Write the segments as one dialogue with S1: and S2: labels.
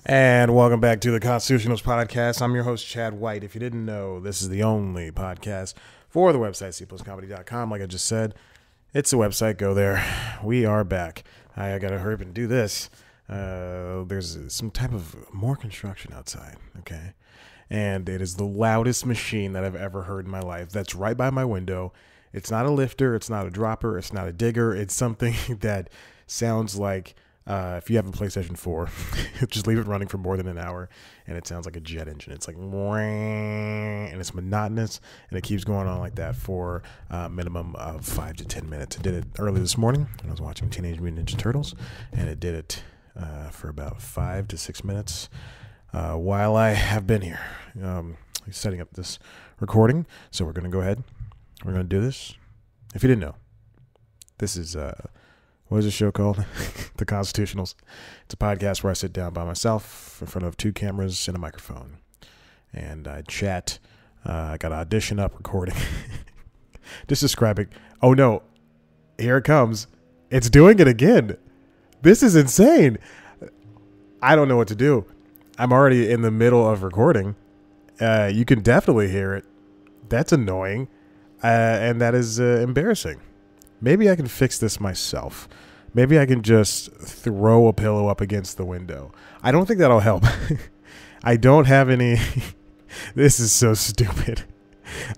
S1: And welcome back to the Constitutionals Podcast. I'm your host, Chad White. If you didn't know, this is the only podcast for the website, cpluscomedy.com. Like I just said, it's a website. Go there. We are back. I got to hurry up and do this. There's some type of more construction outside, okay? And it is the loudest machine that I've ever heard in my life. That's right by my window. It's not a lifter. It's not a dropper. It's not a digger. It's something that sounds like... if you have a PlayStation 4, just leave it running for more than an hour, and it sounds like a jet engine. It's like, and it's monotonous, and it keeps going on like that for a minimum of 5 to 10 minutes. It did it early this morning when I was watching Teenage Mutant Ninja Turtles, and it did it for about 5 to 6 minutes while I have been here setting up this recording. So we're going to go ahead. We're going to do this. If you didn't know, this is... what is the show called? The Constitutionals. It's a podcast where I sit down by myself in front of 2 cameras and a microphone. And I chat. I got an audition up recording. Just describing. Oh no. Here it comes. It's doing it again. This is insane. I don't know what to do. I'm already in the middle of recording. You can definitely hear it. That's annoying. And that is embarrassing. Maybe I can fix this myself. Maybe I can just throw a pillow up against the window. I don't think that'll help. I don't have any... This is so stupid.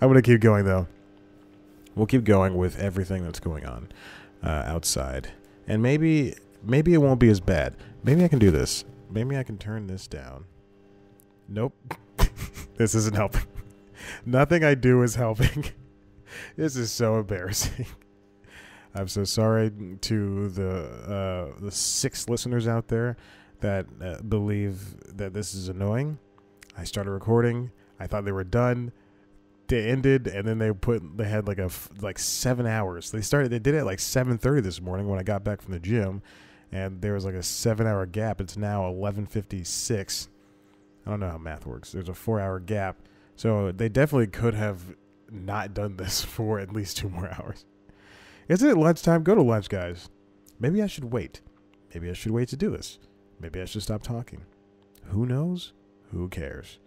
S1: I'm going to keep going, though. We'll keep going with everything that's going on outside. And maybe it won't be as bad. Maybe I can do this. Maybe I can turn this down. Nope. This isn't helping. Nothing I do is helping. This is so embarrassing. I'm so sorry to the 6 listeners out there that believe that this is annoying. I started recording. I thought they were done. They ended, and then they had like 7 hours. They did it at like 7:30 this morning when I got back from the gym, and there was like a 7-hour gap. It's now 11:56. I don't know how math works. There's a 4-hour gap, so they definitely could have not done this for at least 2 more hours. Isn't it lunchtime? Go to lunch, guys. Maybe I should wait. Maybe I should wait to do this. Maybe I should stop talking. Who knows? Who cares?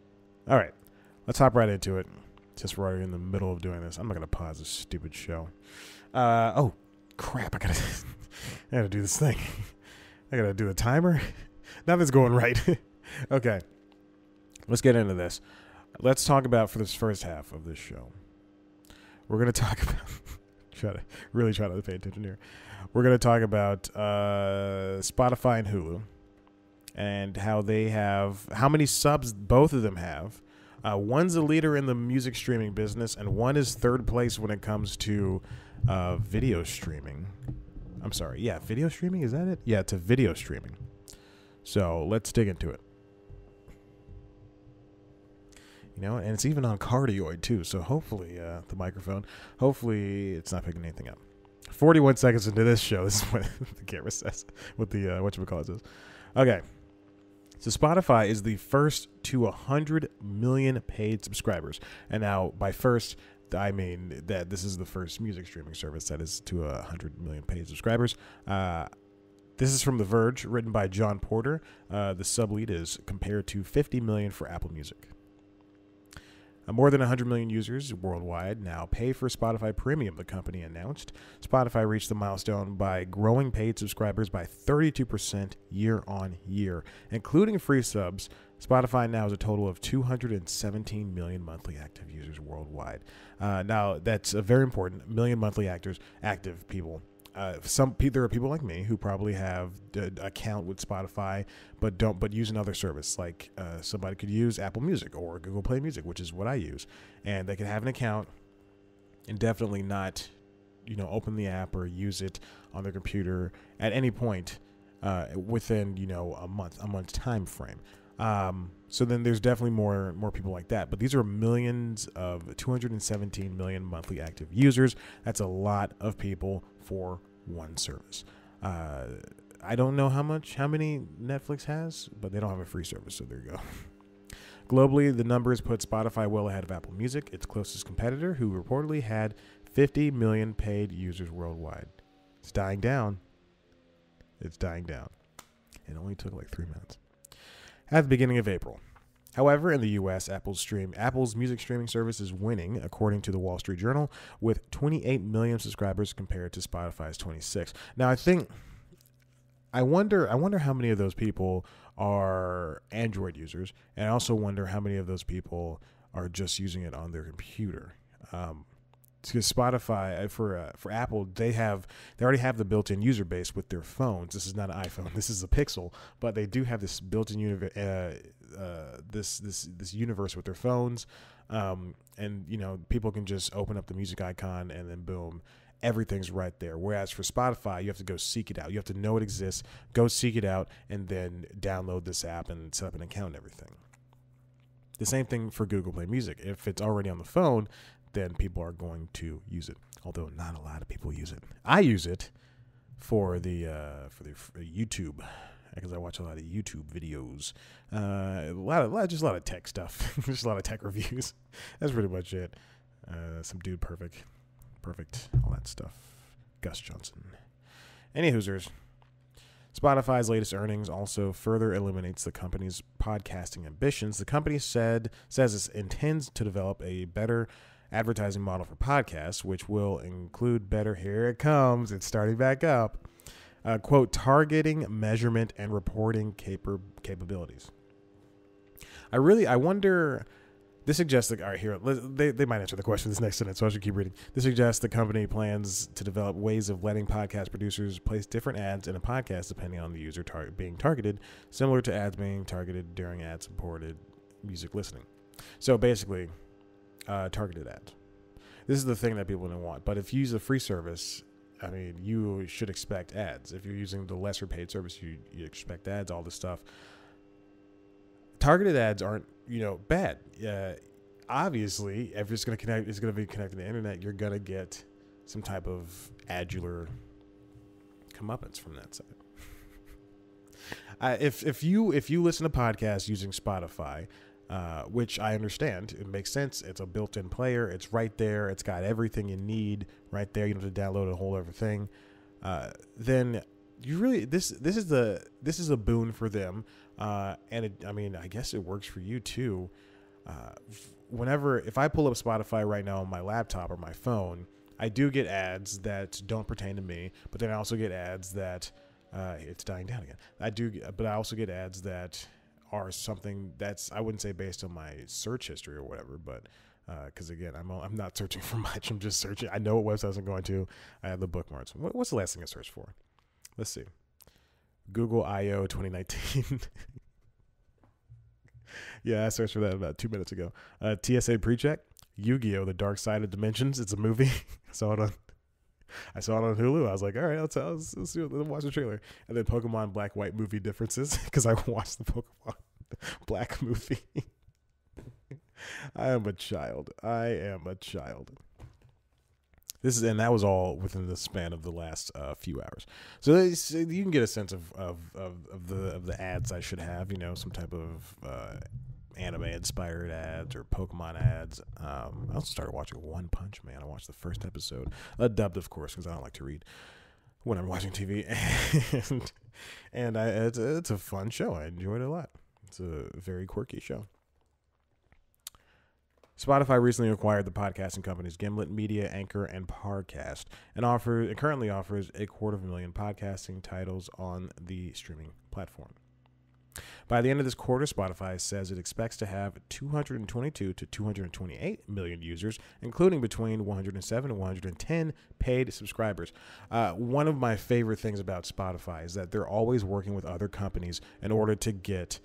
S1: All right. Let's hop right into it. Since we're already in the middle of doing this, I'm not going to pause this stupid show. Oh, crap. I gotta do this thing. I got to do the timer. Nothing's going right. Okay. Let's get into this. Let's talk about, for this first half of this show, we're going to talk about... Really try to pay attention here. We're going to talk about Spotify and Hulu and how many subs both of them have. One's a leader in the music streaming business, and one is third place when it comes to video streaming. I'm sorry. Yeah, video streaming? Is that it? Yeah, it's a video streaming. So let's dig into it. You know, and it's even on cardioid too. So hopefully the microphone, hopefully it's not picking anything up. 41 seconds into this show, this is what the camera says, what the whatchamacallit says. Okay. So Spotify is the first to 100 million paid subscribers. And now by first, I mean that this is the first music streaming service that is to 100 million paid subscribers. This is from The Verge, written by John Porter. The sub-lead is compared to 50 million for Apple Music. More than 100 million users worldwide now pay for Spotify Premium, the company announced. Spotify reached the milestone by growing paid subscribers by 32% year on year. Including free subs, Spotify now has a total of 217 million monthly active users worldwide. Now, that's a very important million monthly active people. There are people like me who probably have an account with Spotify, but use another service. Like somebody could use Apple Music or Google Play Music, which is what I use, and they can have an account and definitely not, open the app or use it on their computer at any point within a month's time frame. So then there's definitely more people like that. But these are millions of 217 million monthly active users. That's a lot of people for one service. I don't know how many Netflix has, but they don't have a free service, so there you go. Globally, the numbers put Spotify well ahead of Apple Music, its closest competitor, who reportedly had 50 million paid users worldwide. It's dying down. It only took like 3 minutes. at the beginning of April. However, in the U.S., Apple's music streaming service is winning, according to the Wall Street Journal, with 28 million subscribers compared to Spotify's 26. Now, I wonder how many of those people are Android users, and I also wonder how many of those people are just using it on their computer. Because Spotify for Apple, they already have the built-in user base with their phones. This is not an iPhone. This is a Pixel, but they do have this built-in this universe with their phones, and people can just open up the music icon and then boom, everything's right there. Whereas for Spotify, you have to go seek it out. You have to know it exists, go seek it out, and then download this app and set up an account and everything. The same thing for Google Play Music. If it's already on the phone, then people are going to use it. Although not a lot of people use it. I use it for the YouTube, because I watch a lot of YouTube videos. A lot of tech stuff. Just a lot of tech reviews. That's pretty much it. Some dude perfect, all that stuff. Gus Johnson. Any Hoosers. Spotify's latest earnings also further eliminates the company's podcasting ambitions. The company says it intends to develop a better advertising model for podcasts, which will include better, here it comes, it's starting back up, quote, targeting, measurement, and reporting capabilities. I wonder, this suggests that, all right, here, they might answer the question this next sentence, so I should keep reading. This suggests the company plans to develop ways of letting podcast producers place different ads in a podcast depending on the user being targeted, similar to ads being targeted during ad-supported music listening. So basically, targeted ads. This is the thing that people don't want. But if you use a free service, I mean, you should expect ads. If you're using the lesser paid service, you expect ads, all this stuff. Targeted ads aren't, bad. Obviously, if it's going to be connected to the internet, you're going to get some type of adular comeuppance from that side. If you listen to podcasts using Spotify, which I understand, it makes sense. It's a built-in player. It's right there. It's got everything you need right there. You don't have to download a whole other thing. Then you really this is a boon for them. And I guess it works for you too. If I pull up Spotify right now on my laptop or my phone, I do get ads that don't pertain to me, but then I also get ads that it's dying down again. But I also get ads that are something that's, I wouldn't say based on my search history or whatever, but because again, I'm not searching for much. I'm just searching. I know what websites I'm going to. I have the bookmarks. What's the last thing I searched for? Let's see. Google I/O 2019. Yeah, I searched for that about 2 minutes ago. TSA PreCheck. Yu-Gi-Oh! The Dark Side of Dimensions. It's a movie. I saw it on Hulu. I was like, all right, let's watch the trailer. And then Pokemon Black White movie differences, because I watched the Pokemon Black movie. I am a child. That was all within the span of the last few hours. So you can get a sense of the ads I should have. Some type of anime inspired ads or Pokemon ads. I also started watching One Punch Man. I watched the first episode, dubbed of course, because I don't like to read when I'm watching TV. and it's a fun show. I enjoyed it a lot. It's a very quirky show. Spotify recently acquired the podcasting companies Gimlet Media, Anchor, and Parcast, and currently offers 250,000 podcasting titles on the streaming platform. By the end of this quarter, Spotify says it expects to have 222 to 228 million users, including between 107 and 110 paid subscribers. One of my favorite things about Spotify is that they're always working with other companies in order to get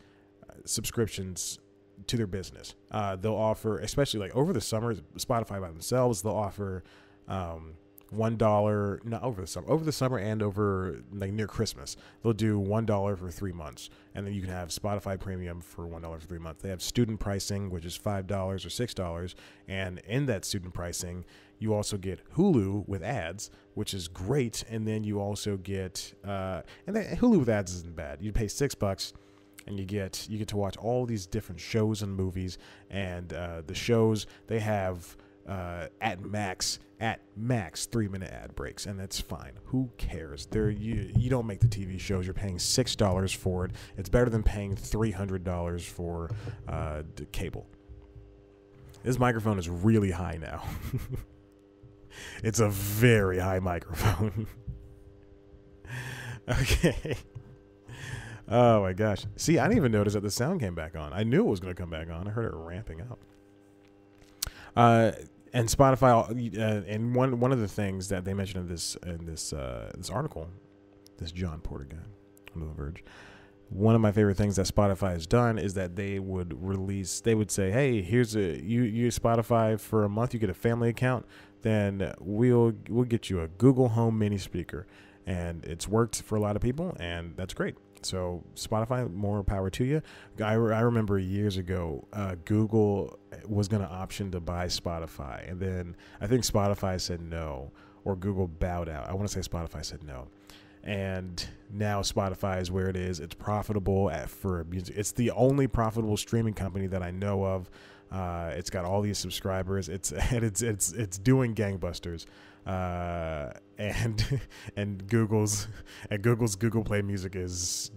S1: subscriptions to their business. They'll offer, especially like over the summer, Spotify by themselves, they'll offer $1, not over the summer and over like near Christmas, they'll do $1 for 3 months, and then you can have Spotify Premium for $1 for 3 months. They have student pricing, which is $5 or $6, and in that student pricing, you also get Hulu with ads, which is great, and then you also get Hulu with ads isn't bad. You pay $6. And you get to watch all these different shows and movies, and the shows, they have at max 3-minute ad breaks, and that's fine. Who cares? You don't make the TV shows. You're paying $6 for it. It's better than paying $300 for cable. This microphone is really high now. It's a very high microphone. Okay. Oh my gosh. See, I didn't even notice that the sound came back on. I knew it was going to come back on. I heard it ramping up. And Spotify, and one of the things that they mentioned in this article, this John Porter guy on The Verge, one of my favorite things that Spotify has done is that they would say, hey, here's you use Spotify for a month, you get a family account, then we'll get you a Google Home mini speaker. And it's worked for a lot of people, and that's great. So Spotify, more power to you. I remember years ago, Google was going to option to buy Spotify, and then I think Spotify said no, or Google bowed out. I want to say Spotify said no. And now Spotify is where it is. It's profitable for music. It's the only profitable streaming company that I know of. It's got all these subscribers. It's doing gangbusters. And Google's Google Play Music is.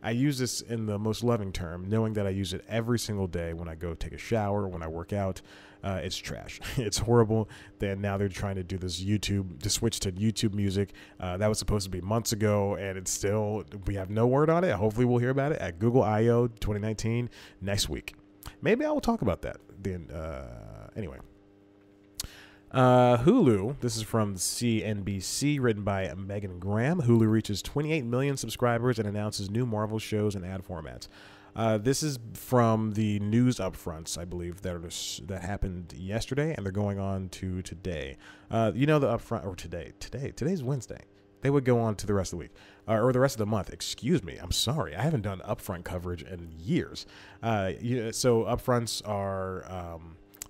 S1: I use this in the most loving term, knowing that I use it every single day when I go take a shower, when I work out. It's trash. It's horrible. Now they're trying to do this to switch to YouTube Music. That was supposed to be months ago, and it's still, we have no word on it. Hopefully we'll hear about it at Google I/O 2019 next week. Maybe I will talk about that then. Anyway. Hulu, this is from CNBC, written by Megan Graham. Hulu reaches 28 million subscribers and announces new Marvel shows and ad formats. This is from the news upfronts, I believe, that happened yesterday, and they're going on to today. The upfront, or today's Wednesday. They would go on to the rest of the week, or the rest of the month. Excuse me. I'm sorry. I haven't done upfront coverage in years. So upfronts are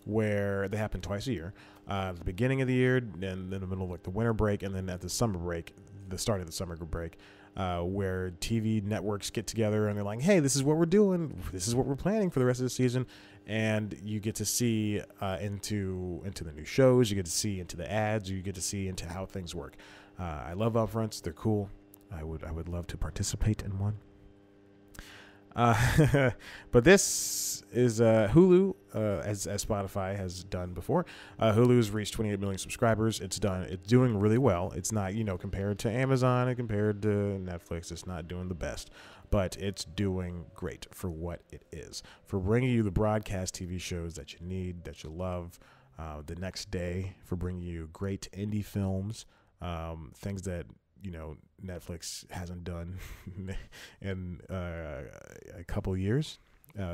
S1: where they happen twice a year. The beginning of the year, and in the middle of like the winter break, and then at the summer break, the start of the summer break, where TV networks get together and they're like, hey, this is what we're doing. This is what we're planning for the rest of the season. And you get to see into the new shows. You get to see into the ads. You get to see into how things work. I love upfronts. They're cool. I would love to participate in one. But this is Hulu, as Spotify has done before. Hulu's reached 28 million subscribers. It's doing really well. It's not, compared to Amazon and compared to Netflix, it's not doing the best, but it's doing great for what it is, for bringing you the broadcast TV shows that you need, that you love, the next day, for bringing you great indie films, things that Netflix hasn't done in a couple of years,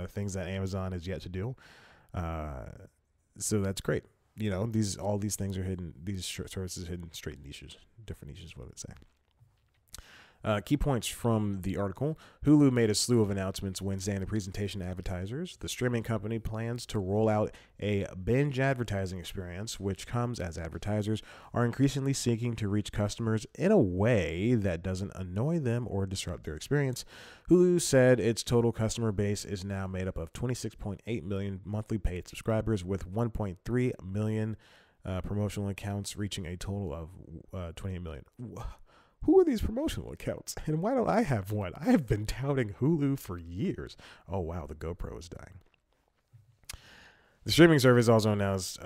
S1: things that Amazon has yet to do. So that's great. All these things are hidden. These services hidden straight niches, different niches. What would it say? Key points from the article. Hulu made a slew of announcements Wednesday in the presentation to advertisers. The streaming company plans to roll out a binge advertising experience, which comes as advertisers are increasingly seeking to reach customers in a way that doesn't annoy them or disrupt their experience. Hulu said its total customer base is now made up of 26.8 million monthly paid subscribers, with 1.3 million promotional accounts, reaching a total of 28 million. Who are these promotional accounts, and why don't I have one? I have been touting Hulu for years. Oh, wow, the GoPro is dying. The streaming service also announced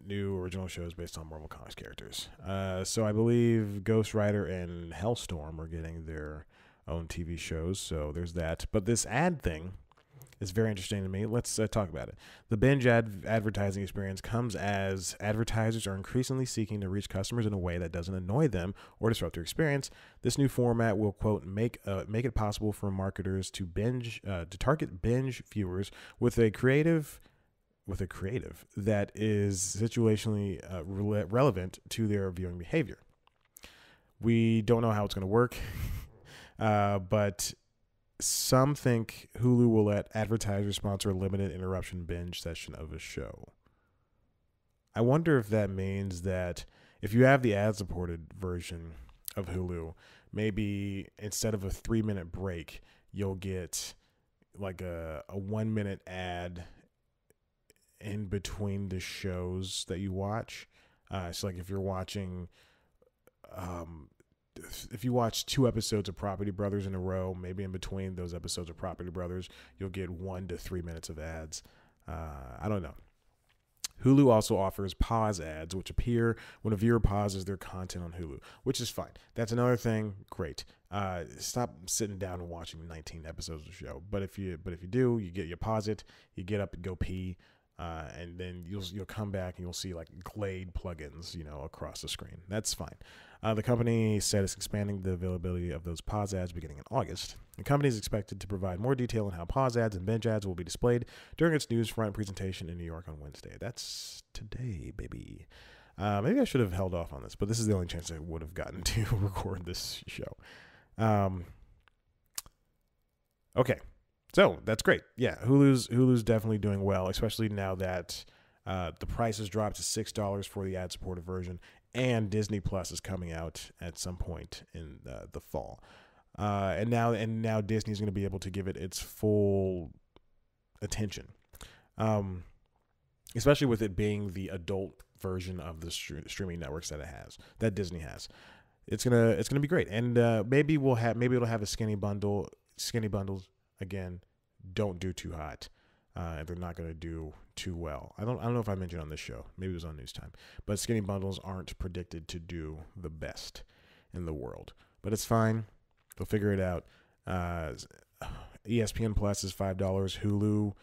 S1: new original shows based on Marvel Comics characters. So I believe Ghost Rider and Hellstorm are getting their own TV shows, so there's that. But this ad thing is very interesting to me. Let's talk about it. The binge advertising experience comes as advertisers are increasingly seeking to reach customers in a way that doesn't annoy them or disrupt their experience. This new format will, quote, make it possible for marketers to target binge viewers with a creative that is situationally relevant to their viewing behavior. We don't know how it's going to work, but some think Hulu will let advertisers sponsor a limited interruption binge session of a show. I wonder if that means that if you have the ad-supported version of Hulu, maybe instead of a 3-minute break, you'll get like a 1-minute ad in between the shows that you watch. So like if you're watching, if you watch 2 episodes of Property Brothers in a row, maybe in between those episodes of Property Brothers, you'll get 1 to 3 minutes of ads. I don't know. Hulu also offers pause ads, which appear when a viewer pauses their content on Hulu, which is fine. That's another thing. Great. Stop sitting down and watching 19 episodes of the show. But if you do, you pause it, you get up and go pee, and then you'll come back and you'll see like Glade plugins, across the screen. That's fine. The company said it's expanding the availability of those pause ads beginning in August. The company is expected to provide more detail on how pause ads and binge ads will be displayed during its Newsfront presentation in New York on Wednesday. That's today, baby. Maybe I should have held off on this, but this is the only chance I would have gotten to record this show. Okay. So that's great. Yeah, Hulu's definitely doing well, especially now that the price has dropped to $6 for the ad-supported version, and Disney Plus is coming out at some point in the fall. And now Disney's going to be able to give it its full attention, especially with it being the adult version of the streaming networks that Disney has. It's gonna be great, and maybe it'll have a skinny bundle. Skinny bundles again don't do too hot. They're not going to do too well. I don't know if I mentioned on this show. Maybe it was on News Time. But skinny bundles aren't predicted to do the best in the world. But it's fine. They'll figure it out. ESPN Plus is $5. Hulu,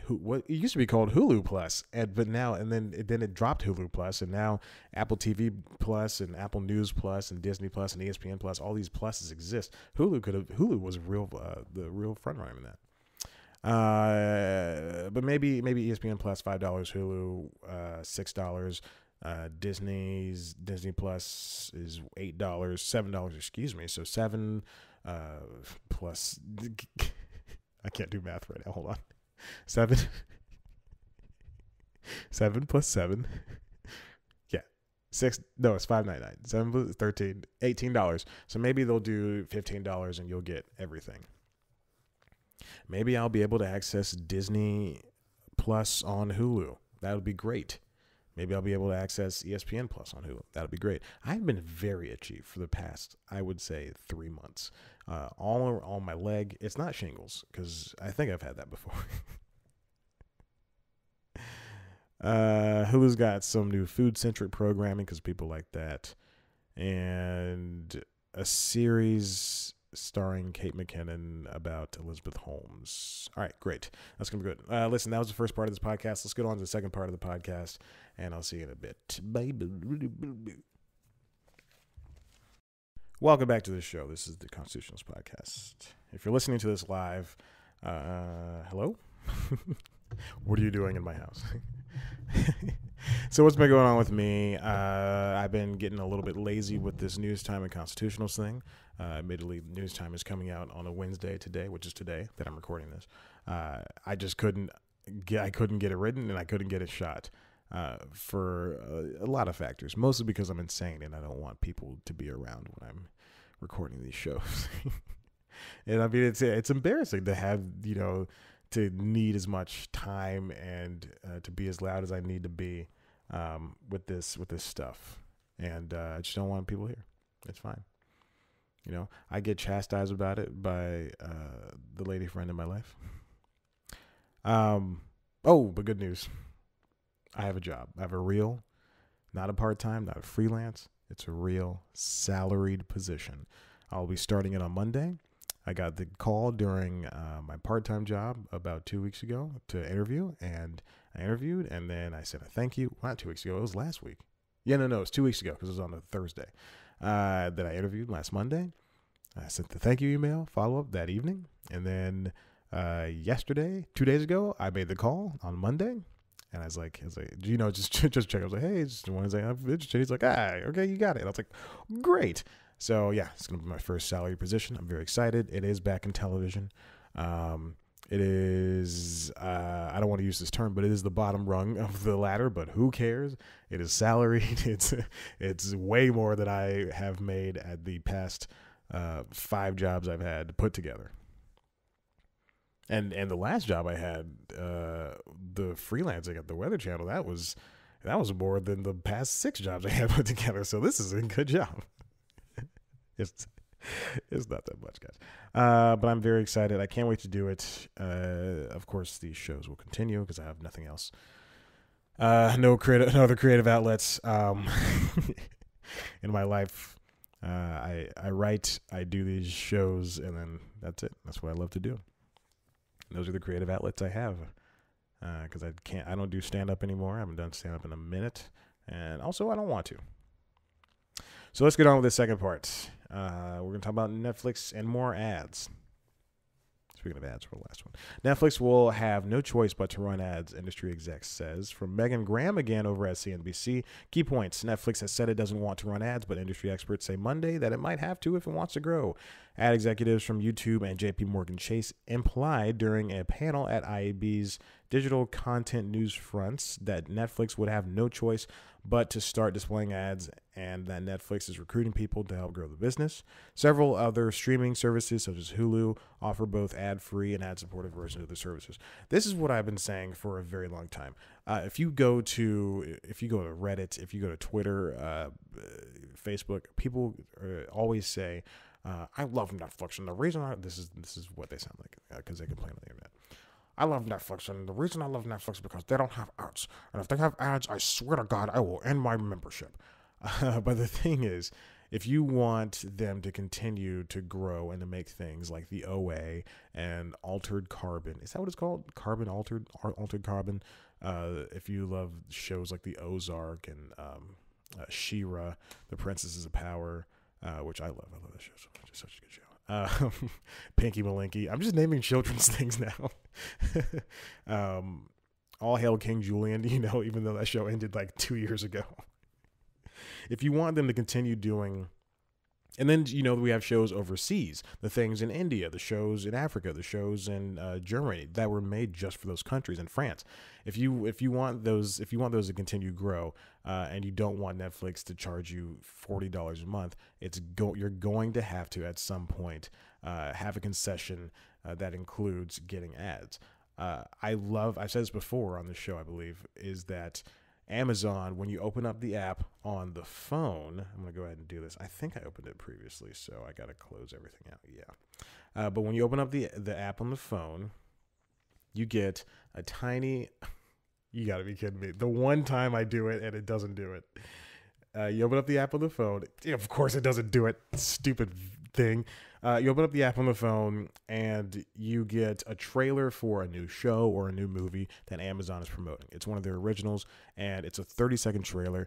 S1: what it used to be called Hulu Plus, but then it dropped Hulu Plus, and now Apple TV Plus and Apple News Plus and Disney Plus and ESPN Plus. All these pluses exist. Hulu was the real front runner in that. But maybe ESPN Plus $5, Hulu $6, Disney Plus is $8, $7, excuse me. So 7 plus I can't do math right now. Hold on. 7 plus 7. Yeah. 6. No, it's $5.99. 7 plus 13, $18. So maybe they'll do $15 and you'll get everything. Maybe I'll be able to access Disney Plus on Hulu. That would be great. Maybe I'll be able to access ESPN Plus on Hulu. That would be great. I've been very itchy for the past, I would say, 3 months. All on my leg. It's not shingles, because I think I've had that before. Hulu's got some new food-centric programming, because people like that. And a series starring Kate McKinnon about Elizabeth Holmes. All right, great. That's going to be good. Listen, that was the first part of this podcast. Let's get on to the second part of the podcast, and I'll see you in a bit. Bye. Welcome back to the show. This is the Constitutionalist Podcast. If you're listening to this live, hello? What are you doing in my house? So what's been going on with me? I've been getting a little bit lazy with this News Time and Constitutionals thing. Admittedly, News Time is coming out on a Wednesday today, which is today that I'm recording this. I just couldn't get it written, and I couldn't get it shot for a lot of factors, mostly because I'm insane and I don't want people to be around when I'm recording these shows. And I mean, it's embarrassing to have, to need as much time and to be as loud as I need to be with this stuff. And I just don't want people here. It's fine. I get chastised about it by the lady friend in my life. But good news. I have a job. I have a real, not a part-time, not a freelance. It's a real salaried position. I'll be starting it on Monday. I got the call during my part-time job about 2 weeks ago to interview, and I interviewed, and then I said a thank you. Well, not 2 weeks ago. It was last week. Yeah, no, it was 2 weeks ago because it was on a Thursday that I interviewed last Monday. I sent the thank you email follow-up that evening, and then yesterday, 2 days ago, I made the call on Monday, and I was like, just check. I was like, hey, just want to say I'm interested. He's like, okay, you got it. And I was like, great. So yeah, it's going to be my first salary position. I'm very excited. It is back in television. It is, I don't want to use this term, but it is the bottom rung of the ladder, but who cares? It is salaried. It's way more than I have made at the past 5 jobs I've had put together. And the last job I had, the freelancing at the Weather Channel, that was more than the past 6 jobs I had put together. So this is a good job. it's not that much, guys. But I'm very excited. I can't wait to do it. Of course, these shows will continue because I have nothing else. No other creative outlets in my life. I write, I do these shows, and then that's it. That's what I love to do. Those are the creative outlets I have. Because I don't do stand up anymore. I haven't done stand up in a minute, and also I don't want to. So let's get on with the second part. We're going to talk about Netflix and more ads. Speaking of ads for the last one, Netflix will have no choice but to run ads, industry exec says. From Megan Graham again over at CNBC. Key points. Netflix has said it doesn't want to run ads, but industry experts say Monday that it might have to if it wants to grow. Ad executives from YouTube and JP Morgan Chase implied during a panel at IAB's Digital Content News Fronts that Netflix would have no choice but to start displaying ads, and that Netflix is recruiting people to help grow the business. Several other streaming services, such as Hulu, offer both ad-free and ad-supported versions of the services. This is what I've been saying for a very long time. If you go to Reddit, if you go to Twitter, Facebook, people always say, "I love Netflix," and the reason this is what they sound like because they complain on the internet. I love Netflix, and the reason I love Netflix is because they don't have ads. And if they have ads, I swear to God, I will end my membership. But the thing is, if you want them to continue to grow and to make things like the OA and Altered Carbon, is that what it's called? Altered Carbon. If you love shows like The Ozark and She-Ra, The Princesses of Power, which I love. I love that show so much. It's such a good show. Pinky Malinky. I'm just naming children's things now. All Hail King Julian, even though that show ended like 2 years ago. If you want them to continue doing, and then, we have shows overseas, the things in India, the shows in Africa, the shows in Germany that were made just for those countries, and France. If you want those to continue to grow, and you don't want Netflix to charge you $40 a month, you're going to have to at some point have a concession that includes getting ads. I've said this before on the show, I believe, is that Amazon, when you open up the app on the phone, I'm going to go ahead and do this. I think I opened it previously, so I got to close everything out. Yeah. But when you open up the app on the phone, you get a tiny, you got to be kidding me. The one time I do it and it doesn't do it. You open up the app on the phone. Of course it doesn't do it. Stupid thing. You open up the app on the phone and you get a trailer for a new show or a new movie that Amazon is promoting. It's one of their originals and it's a 30-second trailer.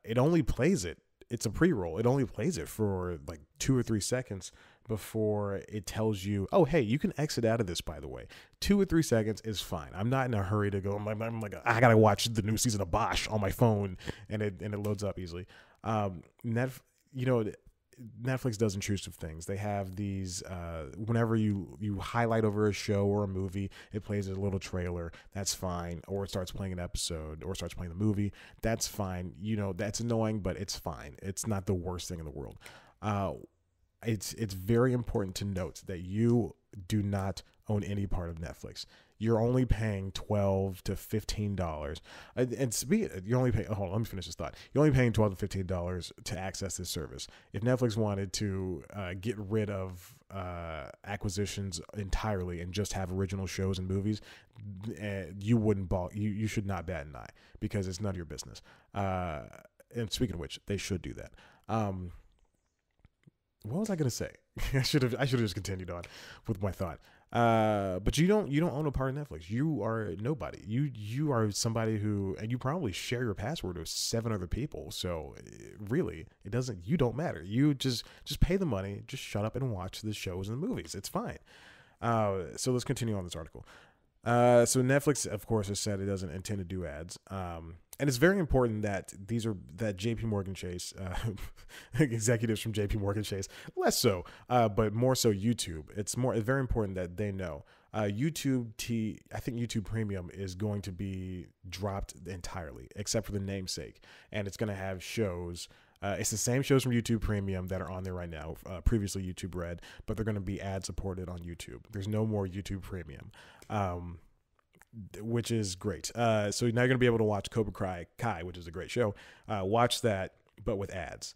S1: It only plays it. It's a pre-roll. It only plays it for like 2 or 3 seconds before it tells you, oh, hey, you can exit out of this, by the way. 2 or 3 seconds is fine. I'm not in a hurry to go. I'm like, I got to watch the new season of Bosch on my phone, and it loads up easily. Netflix does intrusive things. They have these, whenever you highlight over a show or a movie, it plays a little trailer. That's fine. Or it starts playing an episode or starts playing the movie. That's fine. That's annoying, but it's fine. It's not the worst thing in the world. It's very important to note that you do not own any part of Netflix. You're only paying $12 to $15. You're only paying, hold on, let me finish this thought. You're only paying $12 to $15 to access this service. If Netflix wanted to get rid of acquisitions entirely and just have original shows and movies, you should not bat an eye because it's none of your business. And speaking of which, they should do that. What was I going to say? I should have just continued on with my thought. But you don't own a part of Netflix. You are nobody. You are somebody who, and you probably share your password with 7 other people. So really, you don't matter. You just pay the money, just shut up and watch the shows and the movies. It's fine. So let's continue on this article. So Netflix, of course, has said it doesn't intend to do ads. And it's very important that that JP Morgan Chase, executives from JP Morgan Chase, less so, but more so YouTube. It's very important that they know. I think YouTube Premium is going to be dropped entirely, except for the namesake. And it's going to have shows It's the same shows from YouTube Premium that are on there right now, previously YouTube Red, but they're going to be ad supported on YouTube. There's no more YouTube Premium, which is great. So now you're going to be able to watch Cobra Kai, which is a great show. Watch that, but with ads.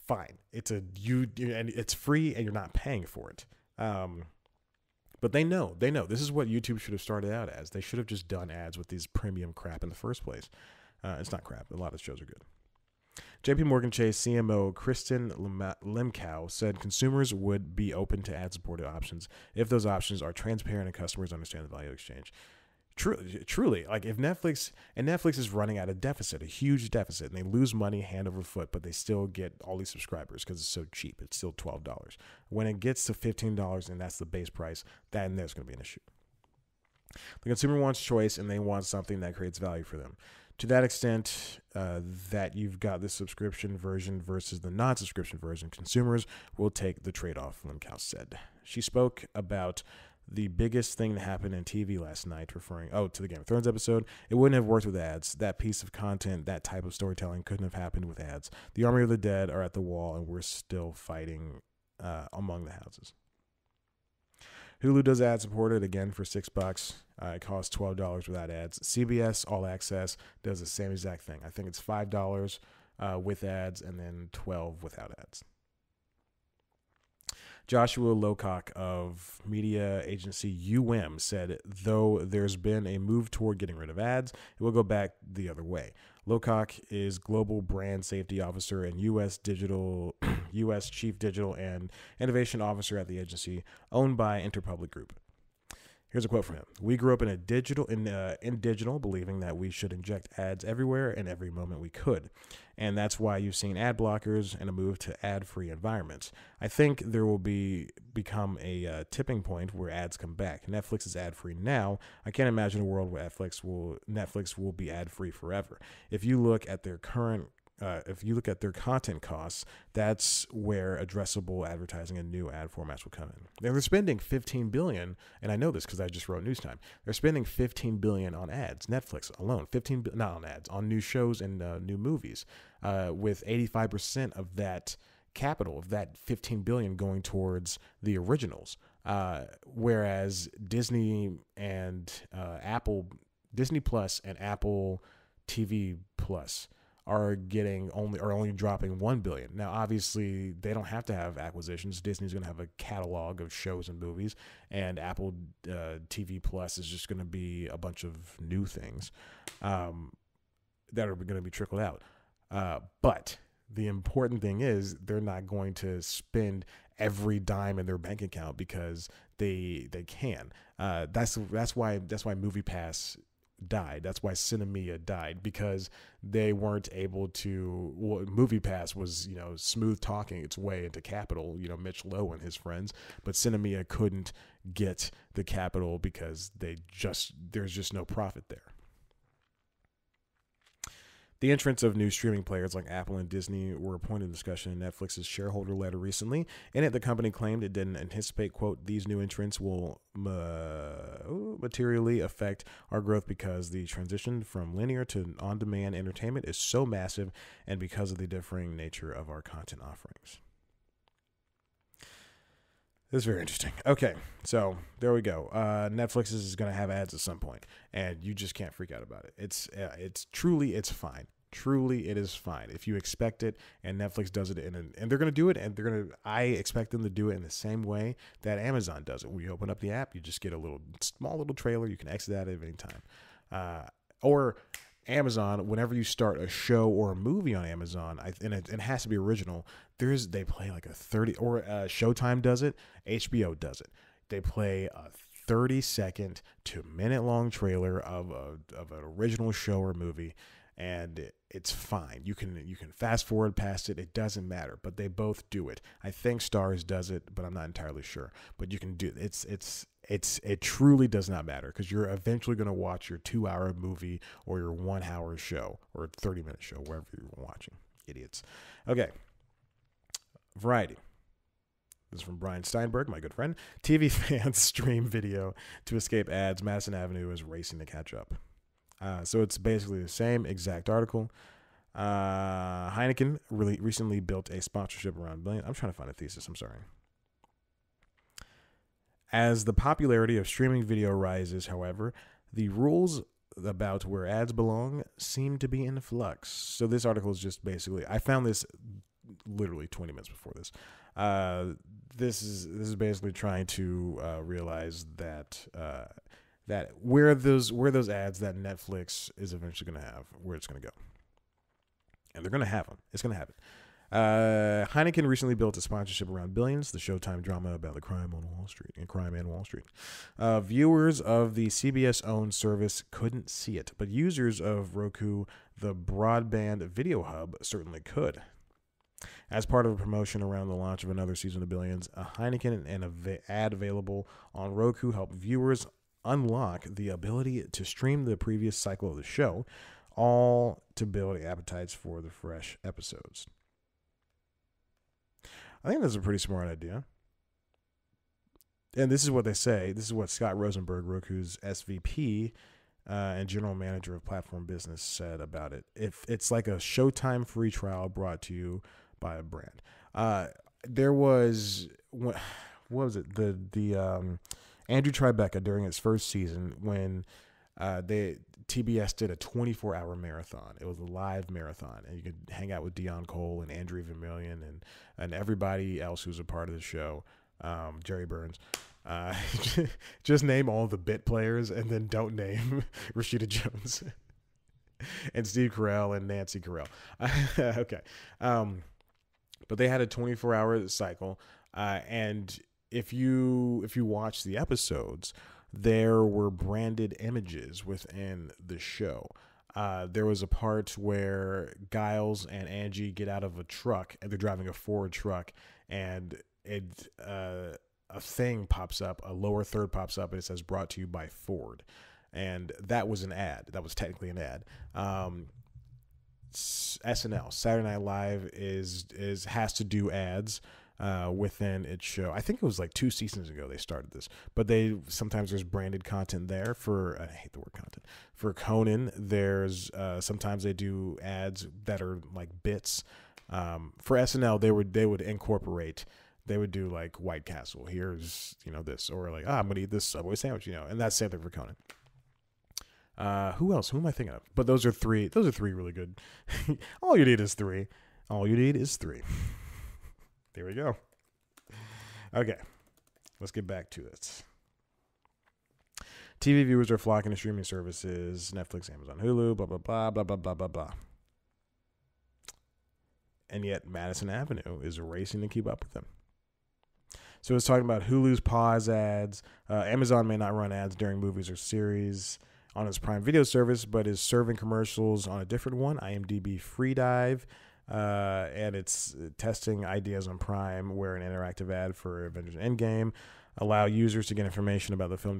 S1: Fine. And it's free and you're not paying for it. But they know this is what YouTube should have started out as. They should have just done ads with these premium crap in the first place. It's not crap. A lot of shows are good. JP Morgan Chase CMO Kristen Lemkow said consumers would be open to ad-supported options if those options are transparent and customers understand the value of exchange. Truly, like if Netflix is running at a deficit, a huge deficit, and they lose money hand over foot, but they still get all these subscribers because it's so cheap. It's still $12. When it gets to $15 and that's the base price, then there's going to be an issue. The consumer wants choice and they want something that creates value for them. To that extent, that you've got the subscription version versus the non-subscription version, consumers will take the trade-off, Lemkow said. She spoke about the biggest thing that happened in TV last night, referring to the Game of Thrones episode. It wouldn't have worked with ads. That piece of content, that type of storytelling couldn't have happened with ads. The army of the dead are at the wall and we're still fighting among the houses. Hulu does ad supported again for $6. It costs $12 without ads. CBS All Access does the same exact thing. I think it's $5 with ads and then $12 without ads. Joshua Lowcock of media agency said, though there's been a move toward getting rid of ads, it will go back the other way. Lowcock is Global Brand Safety Officer and U.S. Chief Digital and Innovation Officer at the agency, owned by Interpublic Group. Here's a quote from him. We grew up in digital, believing that we should inject ads everywhere and every moment we could. And that's why you've seen ad blockers and a move to ad-free environments. I think there will become a tipping point where ads come back. Netflix is ad-free now. I can't imagine a world where Netflix will be ad-free forever. If you look at their content costs, that's where addressable advertising and new ad formats will come in. They're spending $15 billion, and I know this because I just wrote News Time. They're spending $15 billion on ads. Netflix alone, not on ads, on new shows and new movies, with 85% of that capital of that $15 billion going towards the originals, whereas Disney and Disney Plus and Apple TV Plus are only dropping $1 billion. Now, obviously, they don't have to have acquisitions. Disney's going to have a catalog of shows and movies, and Apple TV Plus is just going to be a bunch of new things that are going to be trickled out. But the important thing is they're not going to spend every dime in their bank account because they can. That's why MoviePass died. That's why Cinemia died, because they weren't able to. MoviePass was, smooth talking its way into capital, Mitch Lowe and his friends, but Cinemia couldn't get the capital because there's just no profit there. The entrance of new streaming players like Apple and Disney were a point of discussion in Netflix's shareholder letter recently. In it, the company claimed it didn't anticipate, quote, these new entrants will materially affect our growth because the transition from linear to on-demand entertainment is so massive and because of the differing nature of our content offerings. This is very interesting. Okay, so there we go. Netflix is going to have ads at some point, and you just can't freak out about it. It's fine. Truly, it is fine. If you expect it, and Netflix does it, and they're going to do it, and I expect them to do it in the same way that Amazon does it. When you open up the app, you just get a small little trailer. You can exit that at any time. Or Amazon, whenever you start a show or a movie on Amazon, and it has to be original, they play like a 30, or Showtime does it, HBO does it. They play a 30-second to minute-long trailer of an original show or movie, and it's fine. You can fast forward past it. It doesn't matter, but they both do it. I think Starz does it, but I'm not entirely sure. But you can do it truly does not matter, because you're eventually going to watch your 2-hour movie or your 1-hour show or 30-minute show, wherever you're watching. Idiots. Okay. Variety. This is from Brian Steinberg, my good friend. TV fans stream video to escape ads. Madison Avenue is racing to catch up. So it's basically the same exact article. Heineken really recently built a sponsorship around billion. I'm trying to find a thesis. I'm sorry. As the popularity of streaming video rises, however, the rules about where ads belong seem to be in flux. So this article is just basically, I found this literally 20 minutes before this. This is basically trying to realize that that where those ads that Netflix is eventually going to have, where it's going to go. And they're going to have them. It's going to happen. Heineken recently built a sponsorship around Billions, the Showtime drama about the crime on Wall Street and crime and Wall Street. Viewers of the CBS-owned service couldn't see it, but users of Roku, the broadband video hub, certainly could. As part of a promotion around the launch of another season of Billions, a Heineken and an ad available on Roku helped viewers unlock the ability to stream the previous cycle of the show, all to build appetites for the fresh episodes. I think that's a pretty smart idea. And this is what they say. This is what Scott Rosenberg, Roku's SVP and general manager of platform business, said about it. It's like a Showtime free trial brought to you by a brand. There was, what was it? The Andrew Tribeca during its first season when TBS did a 24-hour marathon. It was a live marathon, and you could hang out with Dion Cole and Andrea Vermillion and everybody else who's a part of the show. Jerry Burns. Just name all the bit players, and then don't name Rashida Jones and Steve Carell and Nancy Carell. Okay, but they had a 24-hour cycle, and if you watch the episodes, there were branded images within the show. There was a part where Giles and Angie get out of a truck, and they're driving a Ford truck, and a thing pops up, a lower third pops up, and it says "Brought to you by Ford," and that was an ad. That was technically an ad. SNL, Saturday Night Live, has to do ads within its show. I think it was like 2 seasons ago they started this, but sometimes there's branded content there for, I hate the word content, for Conan. There's sometimes they do ads that are like bits. For SNL, they would incorporate, they would do like White Castle, here's this, or like I'm gonna eat this Subway sandwich, and that's the same thing for Conan. Who else? Who am I thinking of? But those are three really good. All you need is three. There we go. Okay, let's get back to it. TV viewers are flocking to streaming services, Netflix, Amazon, Hulu, blah, blah, blah, blah, blah, blah, blah, blah. And yet Madison Avenue is racing to keep up with them. So it's talking about Hulu's pause ads. Amazon may not run ads during movies or series on its Prime Video service, but is serving commercials on a different one, IMDb Free Dive. And it's testing ideas on Prime where an interactive ad for Avengers Endgame allow users to get information about the film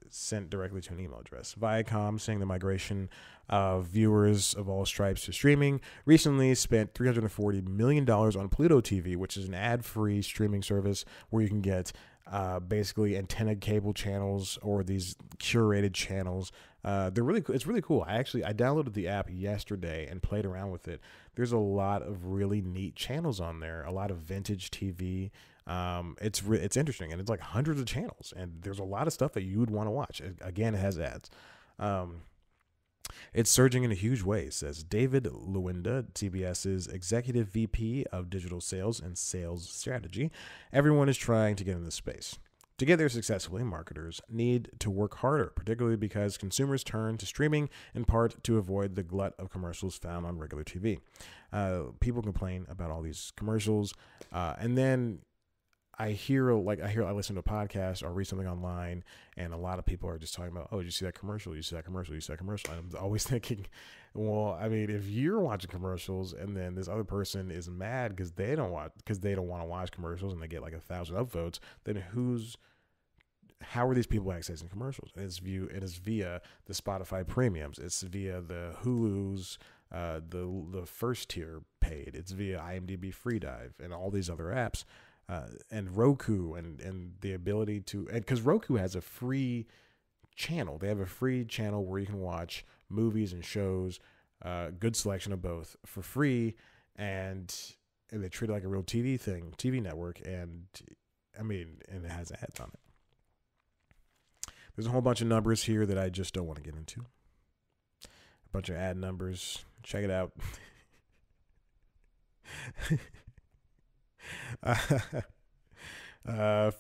S1: sent directly to an email address. Viacom, saying the migration of viewers of all stripes to streaming, recently spent $340 million on Pluto TV, which is an ad-free streaming service where you can get basically antenna cable channels or these curated channels. It's really cool. I downloaded the app yesterday and played around with it. There's a lot of really neat channels on there, a lot of vintage TV. It's interesting, and it's like hundreds of channels, and there's a lot of stuff that you would want to watch. Again, it has ads. It's surging in a huge way, says David Lewinda, CBS's Executive VP of Digital Sales and Sales Strategy. Everyone is trying to get in this space. To get there successfully, marketers need to work harder, particularly because consumers turn to streaming in part to avoid the glut of commercials found on regular TV. People complain about all these commercials, and then I listen to a podcast or read something online, and a lot of people are just talking about, oh, did you see that commercial? You see that commercial? You see that commercial? And I'm always thinking, well, I mean, if you're watching commercials and then this other person is mad because they don't want to watch commercials and they get like 1,000 upvotes, then how are these people accessing commercials? And it's via the Spotify premiums. It's via the Hulu's, the first tier paid. It's via IMDb Free Dive and all these other apps. And Roku and the ability to, and because Roku has a free channel, they have a free channel where you can watch movies and shows good selection of both for free, and they treat it like a real TV network, and I mean, and it has ads on it. There's a whole bunch of numbers here that I just don't want to get into. A bunch of ad numbers. Check it out.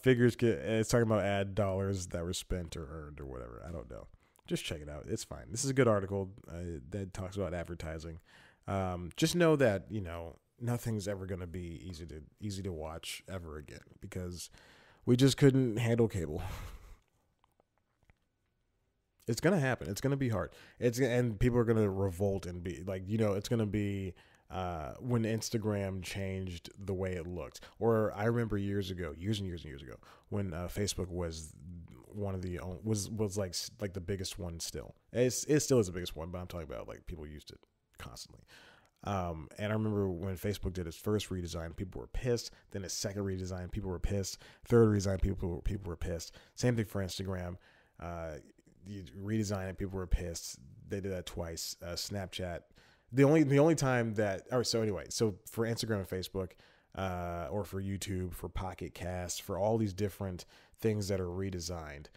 S1: Figures it's talking about ad dollars that were spent or earned or whatever. I don't know. Just check it out. It's fine. This is a good article that talks about advertising. Just know that, nothing's ever going to be easy to watch ever again, because we just couldn't handle cable. It's going to happen. It's going to be hard. And people are going to revolt and be like, it's going to be when Instagram changed the way it looked. Or I remember years and years ago, when Facebook was one of the was like the biggest one still. It still is the biggest one, but I'm talking about like people used it constantly. And I remember when Facebook did its first redesign, people were pissed. Then its second redesign, people were pissed. Third redesign, people were pissed. Same thing for Instagram. You redesign it, people were pissed. They did that twice. Snapchat. The only time that, so for Instagram and Facebook, or for YouTube, for Pocket Cast, for all these different things that are redesigned,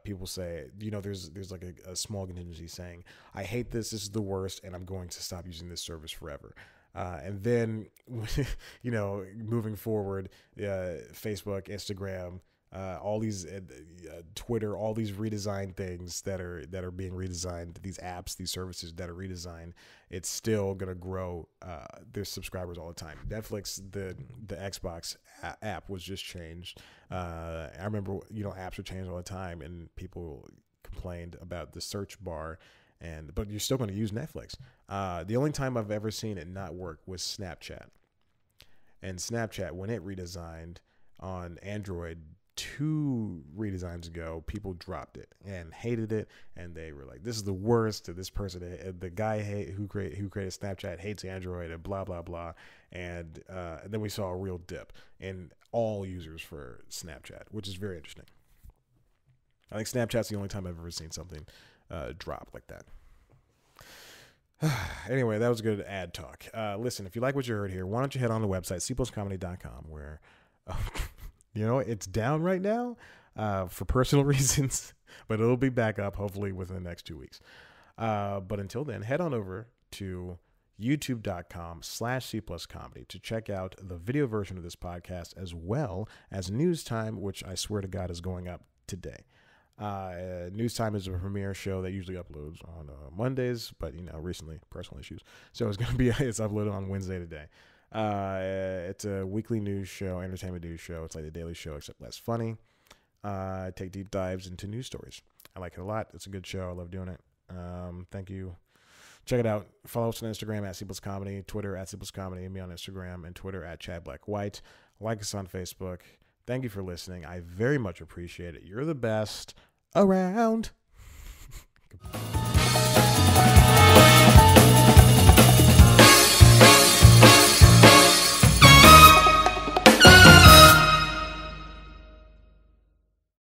S1: people say, there's like a small contingency saying, I hate this is the worst, and I'm going to stop using this service forever. And then, moving forward, Facebook, Instagram, all these Twitter, all these redesigned things that are being redesigned, these apps, these services that are redesigned, it's still going to grow their subscribers all the time. Netflix, the Xbox app was just changed. I remember, apps were changed all the time, and people complained about the search bar, but you're still going to use Netflix. The only time I've ever seen it not work was Snapchat. And Snapchat, when it redesigned on Android 2 redesigns ago, people dropped it and hated it, and they were like, this is the worst. This person, the guy who created Snapchat, hates Android, and blah blah blah. And then we saw a real dip in all users for Snapchat, which is very interesting. I think Snapchat's the only time I've ever seen something drop like that. Anyway, that was good ad talk. Listen, if you like what you heard here, why don't you head on the website cpluscomedy.com, where it's down right now for personal reasons, but it'll be back up hopefully within the next 2 weeks. But until then, head on over to youtube.com/cpluscomedy to check out the video version of this podcast, as well as News Time, which I swear to God is going up today. News Time is a premiere show that usually uploads on Mondays, but recently personal issues, so it's uploaded on Wednesday today. It's a weekly news show, entertainment news show. It's like the Daily Show, except less funny. I take deep dives into news stories. I like it a lot. It's a good show. I love doing it. Thank you. Check it out. Follow us on Instagram @CPlusComedy, Twitter @CPlusComedy, me on Instagram and Twitter @ChadBlackWhite. Like us on Facebook. Thank you for listening. I very much appreciate it. You're the best around. Goodbye.